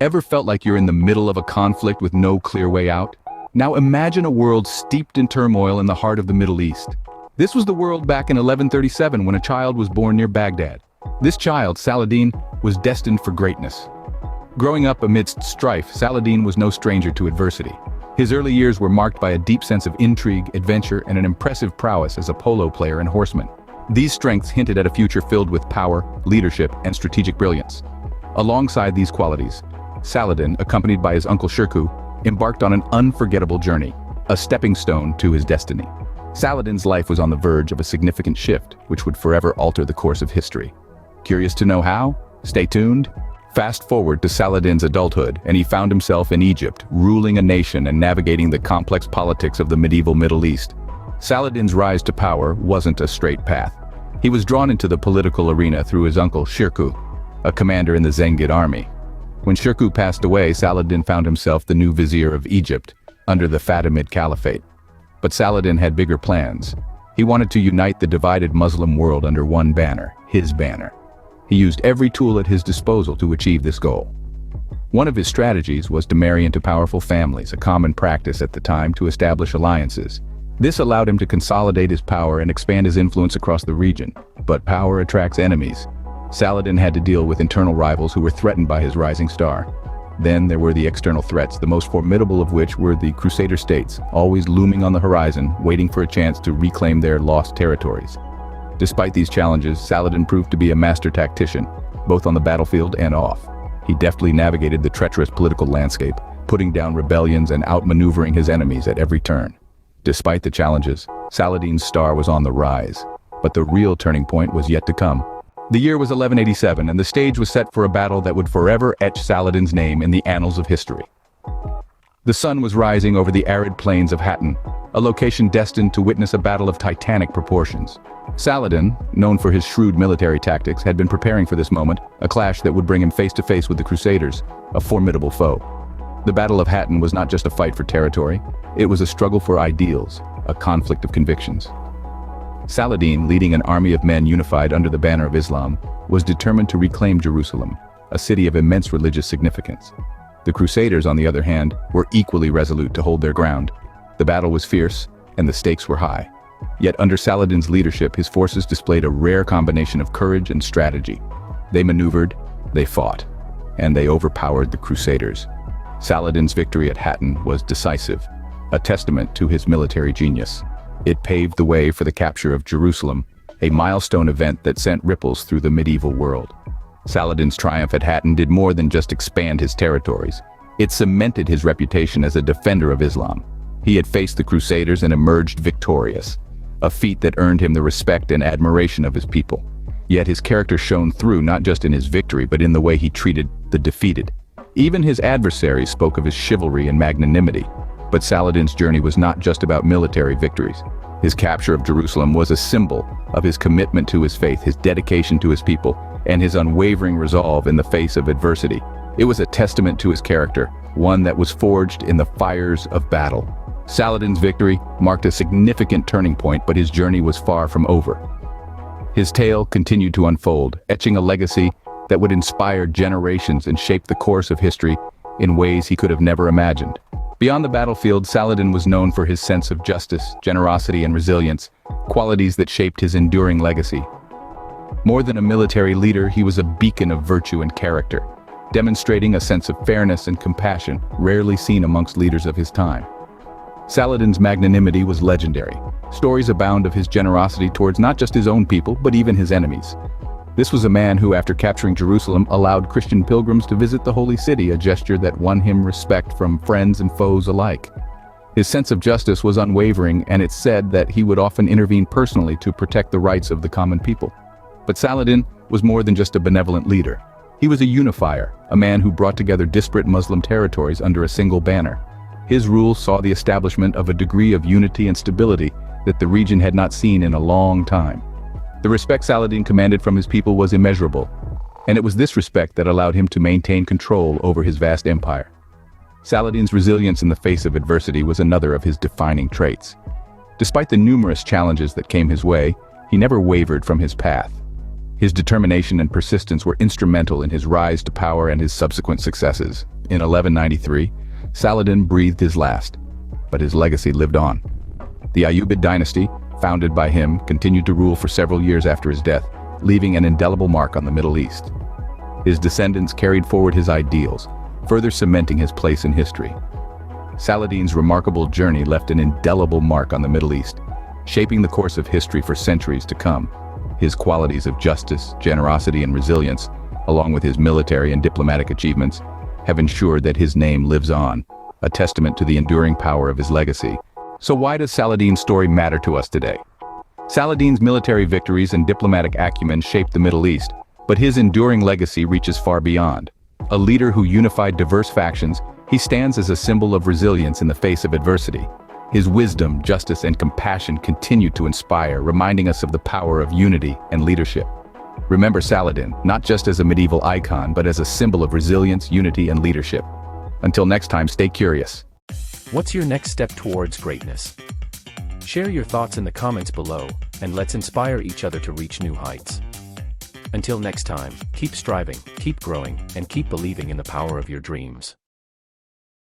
Ever felt like you're in the middle of a conflict with no clear way out? Now imagine a world steeped in turmoil in the heart of the Middle East. This was the world back in 1137 when a child was born near Baghdad. This child, Saladin, was destined for greatness. Growing up amidst strife, Saladin was no stranger to adversity. His early years were marked by a deep sense of intrigue, adventure, and an impressive prowess as a polo player and horseman. These strengths hinted at a future filled with power, leadership, and strategic brilliance. Alongside these qualities, Saladin, accompanied by his uncle Shirkuh, embarked on an unforgettable journey, a stepping stone to his destiny. Saladin's life was on the verge of a significant shift, which would forever alter the course of history. Curious to know how? Stay tuned. Fast forward to Saladin's adulthood, and he found himself in Egypt, ruling a nation and navigating the complex politics of the medieval Middle East. Saladin's rise to power wasn't a straight path. He was drawn into the political arena through his uncle Shirkuh, a commander in the Zengid army. When Shirkuh passed away, Saladin found himself the new vizier of Egypt, under the Fatimid Caliphate. But Saladin had bigger plans. He wanted to unite the divided Muslim world under one banner, his banner. He used every tool at his disposal to achieve this goal. One of his strategies was to marry into powerful families, a common practice at the time to establish alliances. This allowed him to consolidate his power and expand his influence across the region. But power attracts enemies. Saladin had to deal with internal rivals who were threatened by his rising star. Then there were the external threats, the most formidable of which were the Crusader states, always looming on the horizon, waiting for a chance to reclaim their lost territories. Despite these challenges, Saladin proved to be a master tactician, both on the battlefield and off. He deftly navigated the treacherous political landscape, putting down rebellions and outmaneuvering his enemies at every turn. Despite the challenges, Saladin's star was on the rise, but the real turning point was yet to come. The year was 1187, and the stage was set for a battle that would forever etch Saladin's name in the annals of history. The sun was rising over the arid plains of Hattin, a location destined to witness a battle of titanic proportions. Saladin, known for his shrewd military tactics, had been preparing for this moment, a clash that would bring him face to face with the Crusaders, a formidable foe. The Battle of Hattin was not just a fight for territory, it was a struggle for ideals, a conflict of convictions. Saladin, leading an army of men unified under the banner of Islam, was determined to reclaim Jerusalem, a city of immense religious significance. The Crusaders, on the other hand, were equally resolute to hold their ground. The battle was fierce, and the stakes were high. Yet under Saladin's leadership, his forces displayed a rare combination of courage and strategy. They maneuvered, they fought, and they overpowered the Crusaders. Saladin's victory at Hattin was decisive, a testament to his military genius. It paved the way for the capture of Jerusalem, a milestone event that sent ripples through the medieval world. Saladin's triumph at Hattin did more than just expand his territories. It cemented his reputation as a defender of Islam. He had faced the Crusaders and emerged victorious, a feat that earned him the respect and admiration of his people. Yet his character shone through not just in his victory, but in the way he treated the defeated. Even his adversaries spoke of his chivalry and magnanimity. But Saladin's journey was not just about military victories. His capture of Jerusalem was a symbol of his commitment to his faith, his dedication to his people, and his unwavering resolve in the face of adversity. It was a testament to his character, one that was forged in the fires of battle. Saladin's victory marked a significant turning point, but his journey was far from over. His tale continued to unfold, etching a legacy that would inspire generations and shape the course of history in ways he could have never imagined. Beyond the battlefield, Saladin was known for his sense of justice, generosity, and resilience, qualities that shaped his enduring legacy. More than a military leader, he was a beacon of virtue and character, demonstrating a sense of fairness and compassion rarely seen amongst leaders of his time. Saladin's magnanimity was legendary. Stories abound of his generosity towards not just his own people, but even his enemies. This was a man who, after capturing Jerusalem, allowed Christian pilgrims to visit the holy city, a gesture that won him respect from friends and foes alike. His sense of justice was unwavering, and it's said that he would often intervene personally to protect the rights of the common people. But Saladin was more than just a benevolent leader. He was a unifier, a man who brought together disparate Muslim territories under a single banner. His rule saw the establishment of a degree of unity and stability that the region had not seen in a long time. The respect Saladin commanded from his people was immeasurable, and it was this respect that allowed him to maintain control over his vast empire. Saladin's resilience in the face of adversity was another of his defining traits. Despite the numerous challenges that came his way, he never wavered from his path. His determination and persistence were instrumental in his rise to power and his subsequent successes. In 1193, Saladin breathed his last, but his legacy lived on. The Ayyubid dynasty, founded by him, continued to rule for several years after his death, leaving an indelible mark on the Middle East. His descendants carried forward his ideals, further cementing his place in history. Saladin's remarkable journey left an indelible mark on the Middle East, shaping the course of history for centuries to come. His qualities of justice, generosity, and resilience, along with his military and diplomatic achievements, have ensured that his name lives on, a testament to the enduring power of his legacy. So why does Saladin's story matter to us today? Saladin's military victories and diplomatic acumen shaped the Middle East, but his enduring legacy reaches far beyond. A leader who unified diverse factions, he stands as a symbol of resilience in the face of adversity. His wisdom, justice, and compassion continue to inspire, reminding us of the power of unity and leadership. Remember Saladin, not just as a medieval icon, but as a symbol of resilience, unity, and leadership. Until next time, stay curious. What's your next step towards greatness? Share your thoughts in the comments below, and let's inspire each other to reach new heights. Until next time, keep striving, keep growing, and keep believing in the power of your dreams.